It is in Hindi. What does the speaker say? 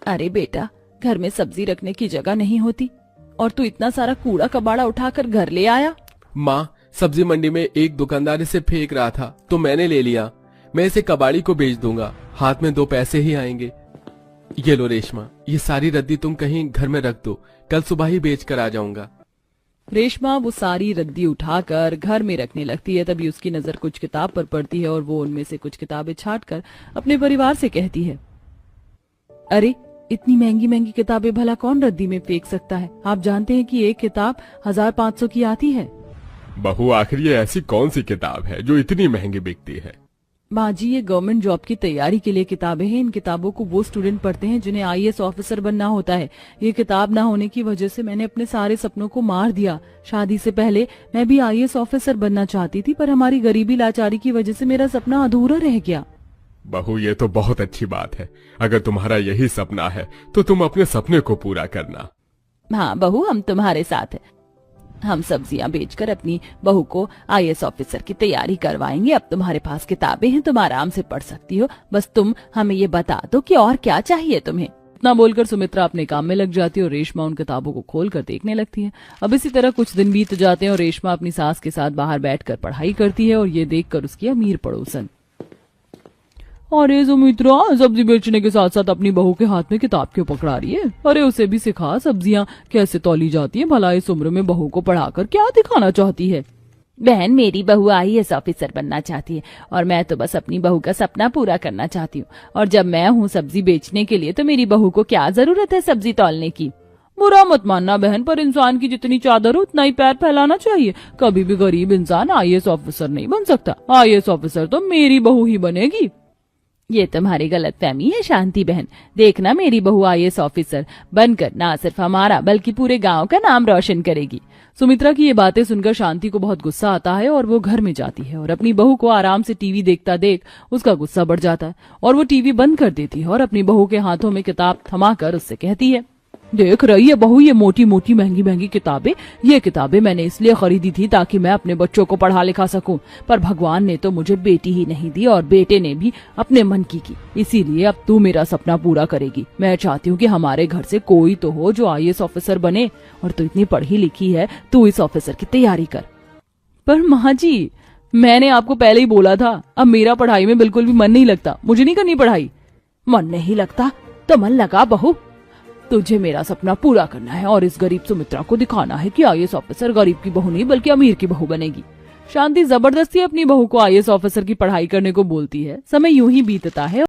अरे बेटा, घर में सब्जी रखने की जगह नहीं होती और तू इतना सारा कूड़ा कबाड़ा उठाकर घर ले आया। माँ, सब्जी मंडी में एक दुकानदार इसे फेंक रहा था तो मैंने ले लिया। मैं इसे कबाड़ी को बेच दूंगा, हाथ में 2 पैसे ही आएंगे। ये लो रेशमा, ये सारी रद्दी तुम कहीं घर में रख दो, कल सुबह ही बेच कर आ जाऊंगा। रेशमा वो सारी रद्दी उठाकर घर में रखने लगती है। तभी उसकी नजर कुछ किताब पर पड़ती है और वो उनमें से कुछ किताबें छांटकर अपने परिवार से कहती है, अरे इतनी महंगी महंगी किताबें भला कौन रद्दी में फेंक सकता है। आप जानते हैं कि एक किताब 1500 की आती है। बहू, आखिर ये ऐसी कौन सी किताब है जो इतनी महंगी बिकती है? माँ जी, ये गवर्नमेंट जॉब की तैयारी के लिए किताबें हैं। इन किताबों को वो स्टूडेंट पढ़ते हैं जिन्हें आईएएस ऑफिसर बनना होता है। ये किताब ना होने की वजह से मैंने अपने सारे सपनों को मार दिया। शादी से पहले मैं भी आईएएस ऑफिसर बनना चाहती थी, पर हमारी गरीबी लाचारी की वजह से मेरा सपना अधूरा रह गया। बहू, ये तो बहुत अच्छी बात है। अगर तुम्हारा यही सपना है तो तुम अपने सपने को पूरा करना। हाँ बहू, हम तुम्हारे साथ हैं। हम सब्जियां बेचकर अपनी बहू को आईएएस ऑफिसर की तैयारी करवाएंगे। अब तुम्हारे पास किताबें हैं, तुम आराम से पढ़ सकती हो। बस तुम हमें ये बता दो कि और क्या चाहिए तुम्हें। इतना बोलकर सुमित्रा अपने काम में लग जाती है और रेशमा उन किताबों को खोलकर देखने लगती है। अब इसी तरह कुछ दिन बीत जाते हैं और रेशमा अपनी सास के साथ बाहर बैठकर पढ़ाई करती है और ये देखकर उसकी अमीर पड़ोसन, अरे सुमित्रा, सब्जी बेचने के साथ साथ अपनी बहू के हाथ में किताब क्यों पकड़ा रही है? अरे उसे भी सिखा सब्जियां कैसे तौली जाती हैं। भला इस उम्र में बहू को पढ़ाकर क्या दिखाना चाहती है? बहन, मेरी बहू आईएएस ऑफिसर बनना चाहती है और मैं तो बस अपनी बहू का सपना पूरा करना चाहती हूँ। और जब मैं हूँ सब्जी बेचने के लिए तो मेरी बहू को क्या जरूरत है सब्जी तौलने की? बुरा मत मानना बहन, पर इंसान की जितनी चादर हो उतना ही पैर फैलाना चाहिए। कभी भी गरीब इंसान आईएएस ऑफिसर नहीं बन सकता। आईएएस ऑफिसर तो मेरी बहू ही बनेगी। ये तुम्हारी गलतफहमी है शांति बहन। देखना, मेरी बहू आईएएस ऑफिसर बनकर ना सिर्फ हमारा बल्कि पूरे गांव का नाम रोशन करेगी। सुमित्रा की ये बातें सुनकर शांति को बहुत गुस्सा आता है और वो घर में जाती है और अपनी बहू को आराम से टीवी देखता देख उसका गुस्सा बढ़ जाता है और वो टीवी बंद कर देती है और अपनी बहू के हाथों में किताब थमाकर उससे कहती है, देख रही है बहू, ये मोटी मोटी महंगी महंगी किताबें। ये किताबें मैंने इसलिए खरीदी थी ताकि मैं अपने बच्चों को पढ़ा लिखा सकूं, पर भगवान ने तो मुझे बेटी ही नहीं दी और बेटे ने भी अपने मन की इसीलिए अब तू मेरा सपना पूरा करेगी। मैं चाहती हूँ कि हमारे घर से कोई तो हो जो आईएएस ऑफिसर बने और तू इतनी पढ़ी लिखी है, तू इस ऑफिसर की तैयारी कर। पर माँ जी, मैंने आपको पहले ही बोला था, अब मेरा पढ़ाई में बिल्कुल भी मन नहीं लगता। मुझे नहीं करनी पढ़ाई। मन नहीं लगता तो मन लगा बहू। तुझे मेरा सपना पूरा करना है और इस गरीब सुमित्रा को दिखाना है कि आईएएस ऑफिसर गरीब की बहू नहीं बल्कि अमीर की बहू बनेगी। शांति जबरदस्ती अपनी बहू को आईएएस ऑफिसर की पढ़ाई करने को बोलती है। समय यूं ही बीतता है।